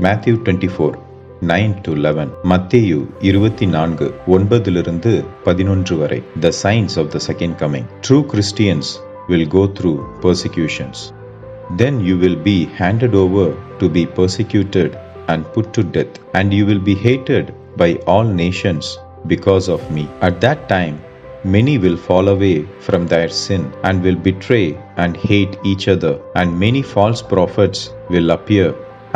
Matthew 24 9-11, மத்தேயு 24 9-11 வரை. The signs of the second coming. True Christians will go through persecutions. Then you will be handed over to be persecuted and put to death, and you will be hated by all nations because of me. At that time many will fall away from their sin and will betray and hate each other, and many false prophets will appear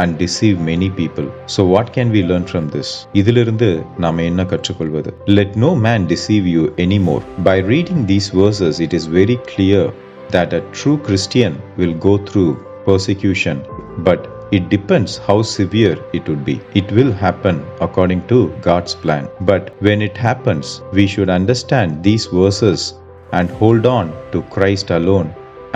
and deceive many people. So what can we learn from this? இதிலிருந்து நாம் என்ன கற்றுக்கொள்வது? Let no man deceive you anymore. By reading these verses, it is very clear that a true Christian will go through persecution, but it depends how severe it would be. It will happen according to God's plan. But when it happens, we should understand these verses and hold on to Christ alone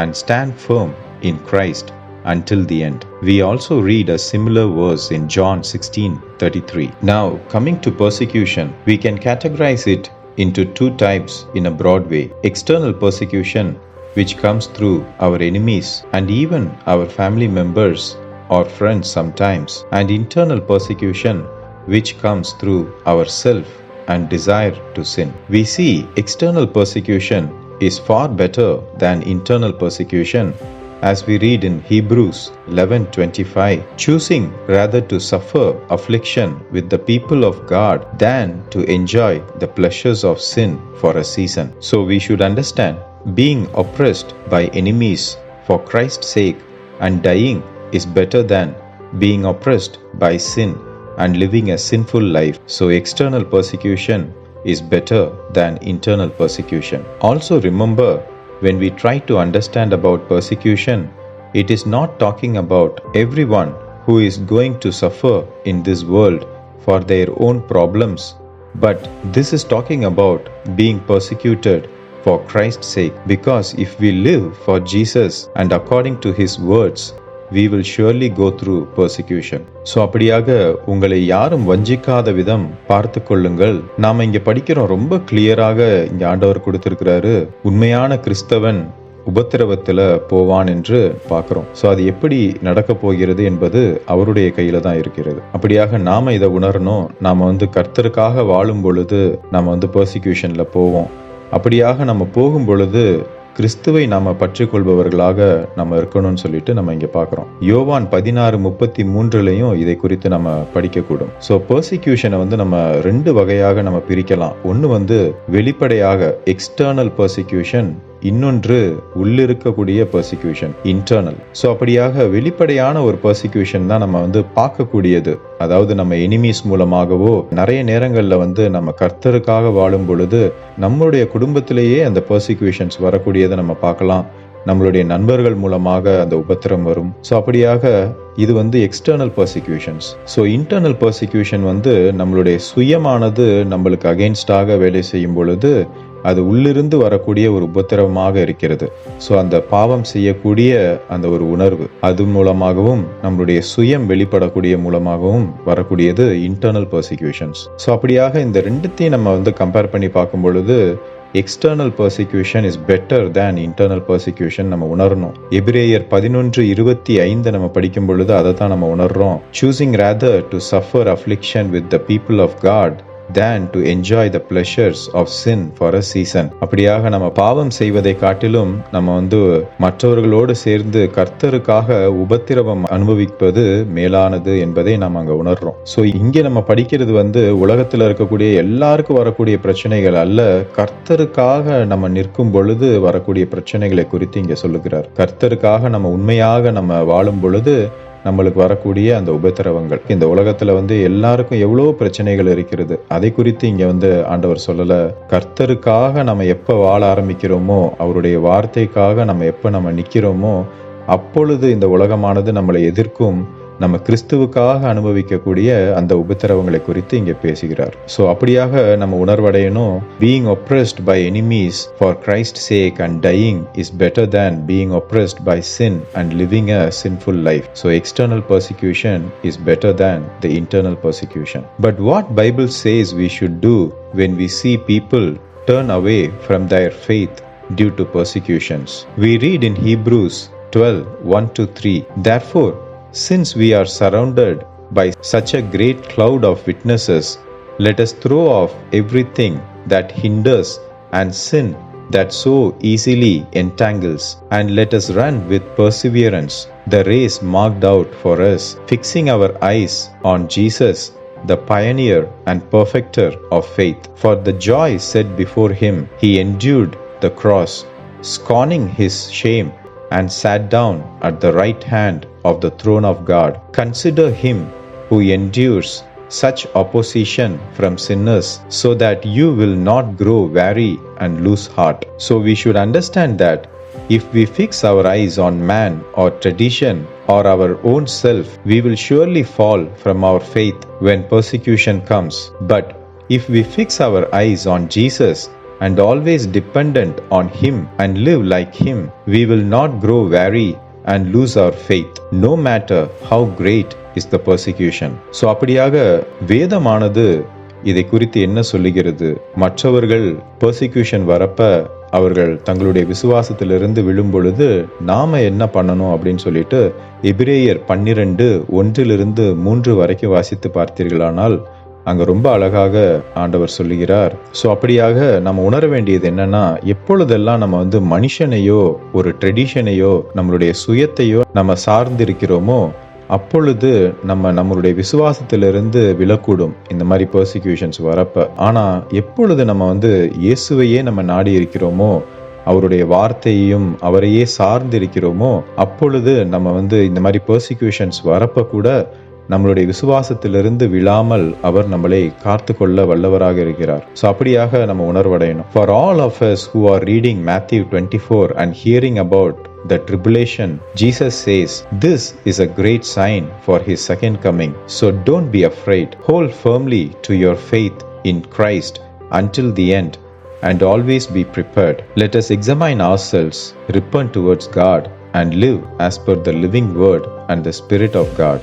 and stand firm in Christ until the end. We also read a similar verse in John 16:33. Now, coming to persecution, we can categorize it into two types in a broad way. External persecution, which comes through our enemies and even our family members or friends sometimes, and internal persecution, which comes through ourself and desire to sin. We see external persecution is far better than internal persecution, as we read in Hebrews 11:25, choosing rather to suffer affliction with the people of God than to enjoy the pleasures of sin for a season. So we should understand being oppressed by enemies for Christ's sake and dying is better than being oppressed by sin and living a sinful life. So external persecution is better than internal persecution. Also remember, when we try to understand about persecution, it is not talking about everyone who is going to suffer in this world for their own problems, but this is talking about being persecuted for Christ's sake, because if we live for Jesus and according to his words, we will surely go through persecution. So அப்படியாக உங்களை யாரும் வஞ்சிக்காத விதம் பார்த்து கொள்ளுங்கள். நாம இங்க படிக்கிறோம், ரொம்ப கிளியராக இங்க ஆண்டவர் கொடுத்திருக்கிறாரு, உண்மையான கிறிஸ்தவன் உபத்திரவத்துல போவான் என்று பார்க்கிறோம். ஸோ அது எப்படி நடக்க போகிறது என்பது அவருடைய கையில தான் இருக்கிறது. அப்படியாக நாம இதை உணரணும். நாம கர்த்தருக்காக வாழும் பொழுது நாம பெர்சிக்யூஷன்ல போவோம். அப்படியாக நம்ம போகும் பொழுது கிறிஸ்துவை நாம பற்றி கொள்பவர்களாக நம்ம இருக்கணும்னு சொல்லிட்டு நம்ம இங்க பாக்குறோம். யோவான் 16:33 இதை குறித்து நம்ம படிக்க கூடும். ஸோ பெர்சிக்யூஷனை நம்ம ரெண்டு வகையாக நம்ம பிரிக்கலாம். ஒன்னு வெளிப்படையாக எக்ஸ்டர்னல் பெர்சிக்யூஷன், இன்னொன்று உள்ளிருக்கக்கூடிய பெர்சிக்யூஷன், இன்டர்னல். ஸோ அப்படியாக வெளிப்படையான ஒரு பெர்சிக்யூஷன் தான் நம்ம பார்க்கக்கூடியது. அதாவது நம்ம எனிமீஸ் மூலமாகவோ நிறைய நேரங்கள்ல நம்ம கர்த்தருக்காக வாழும் பொழுது நம்மளுடைய குடும்பத்திலேயே அந்த பெர்சிக்யூஷன்ஸ் வரக்கூடியதை நம்ம பார்க்கலாம். நம்மளுடைய நண்பர்கள் மூலமாக அந்த உபத்திரம் வரும். ஸோ அப்படியாக இது எக்ஸ்டர்னல் பெர்சிக்யூஷன்ஸ். ஸோ இன்டர்னல் பெர்சிக்யூஷன் நம்மளுடைய சுயமானது நம்மளுக்கு அகெயின்ஸ்டாக வேலை செய்யும் பொழுது அது உள்ளிருந்து வரக்கூடிய ஒரு உபத்திரவமாக இருக்கிறது. ஸோ அந்த பாவம் செய்யக்கூடிய அந்த ஒரு உணர்வு, அது மூலமாகவும் நம்மளுடைய சுயம் வெளிப்படக்கூடிய மூலமாகவும் வரக்கூடியது இன்டர்னல் பெர்சிக்யூஷன்ஸ். ஸோ அப்படியாக இந்த ரெண்டுத்தையும் நம்ம கம்பேர் பண்ணி பார்க்கும் பொழுது external persecution is better than internal persecution நம்ம உணரணும். எபிரேயர் 11:25 நம்ம படிக்கும் பொழுது அதை தான் நம்ம உணர்றோம். Choosing rather to suffer affliction with the people of God than to enjoy the pleasures of sin for a season. அப்படியாக நம்ம பாவம் செய்வதை காட்டிலும் நம்ம மற்றவர்களோடு சேர்ந்து கர்த்தருக்காக உபத்திரவம் அனுபவிப்பது மேலானது என்பதை நாம் அங்க உணர்றோம். சோ இங்க நம்ம படிக்கிறது உலகத்துல இருக்கக்கூடிய எல்லாருக்கும் வரக்கூடிய பிரச்சனைகள் அல்ல, கர்த்தருக்காக நம்ம நிற்கும் பொழுது வரக்கூடிய பிரச்சனைகளை குறித்து இங்க சொல்லுகிறார். கர்த்தருக்காக நம்ம உண்மையாக நம்ம வாழும் பொழுது நம்மளுக்கு வரக்கூடிய அந்த உபத்திரவங்கள். இந்த உலகத்துல எல்லாருக்கும் எவ்வளவு பிரச்சனைகள் இருக்கிறது, அதை குறித்து இங்க ஆண்டவர் சொல்லல. கர்த்தருக்காக நம்ம எப்ப வாழ ஆரம்பிக்கிறோமோ, அவருடைய வார்த்தைக்காக நம்ம எப்ப நம்ம நிக்கிறோமோ, அப்பொழுது இந்த உலகமானது நம்மளை எதிர்க்கும். நம்ம கிறிஸ்துவுக்காக அனுபவிக்கக்கூடிய அந்த உபத்திரவங்களை குறித்து இங்க பேசுகிறார். சோ அப்படியாக நம்ம உணர்வடையணும். being oppressed by enemies for Christ's sake and dying is better than being oppressed by sin and living a sinful life. So external persecution is better than the internal persecution. But what Bible says we should do when we see people turn away from their faith due to persecutions? We read in Hebrews 12:1-3, therefore since we are surrounded by such a great cloud of witnesses, let us throw off everything that hinders and sin that so easily entangles, and let us run with perseverance the race marked out for us, fixing our eyes on Jesus, the pioneer and perfecter of faith. For the joy set before him, he endured the cross, scorning his shame, and sat down at the right hand of the throne of God. Consider him who endures such opposition from sinners, so that you will not grow weary and lose heart. So we should understand that if we fix our eyes on man or tradition or our own self, we will surely fall from our faith when persecution comes. But if we fix our eyes on Jesus and always dependent on him and live like him, we will not grow weary and lose our faith, no matter how great is the persecution. So அப்படியாக வேதமானது இதை குறித்து என்ன சொல்லுகிறது? மற்றவர்கள் persecution வரப்ப அவர்கள் தங்களுடைய விசுவாசத்திலிருந்து விழும் பொழுது நாம என்ன பண்ணணும் அப்படின்னு சொல்லிட்டு எபிரேயர் 12:1-3 வரைக்கும் வாசித்து பார்த்தீர்களானால் அங்க ரொம்ப அழகாக ஆண்டவர் சொல்லுகிறார். ஸோ அப்படியாக நம்ம உணர வேண்டியது என்னன்னா, எப்பொழுதெல்லாம் நம்ம மனுஷனையோ ஒரு ட்ரெடிஷனையோ நம்மளுடைய சுயத்தையோ நம்ம சார்ந்திருக்கிறோமோ அப்பொழுது நம்மளுடைய விசுவாசத்திலிருந்து விழக்கூடும் இந்த மாதிரி பெர்சிக்யூஷன்ஸ் வரப்ப. ஆனா எப்பொழுது நம்ம இயேசுவையே நம்ம நாடி இருக்கிறோமோ, அவருடைய வார்த்தையையும் அவரையே சார்ந்து இருக்கிறோமோ, அப்பொழுது நம்ம இந்த மாதிரி பெர்சிக்யூஷன்ஸ் வரப்ப கூட நம்மளுடைய விசுவாசத்திலிருந்து விழாமல் அவர் நம்மளை காத்து கொள்ள வல்லவராக இருக்கிறார். ஸோ அப்படியாக நம்ம உணர்வடையணும். For all of us who are reading Matthew 24 and hearing about the tribulation, Jesus says, this is a great sign for his second coming. So don't be afraid. Hold firmly to your faith in Christ until the end and always be prepared. Let us examine ourselves, repent towards God, and live as per the living word and the Spirit of God.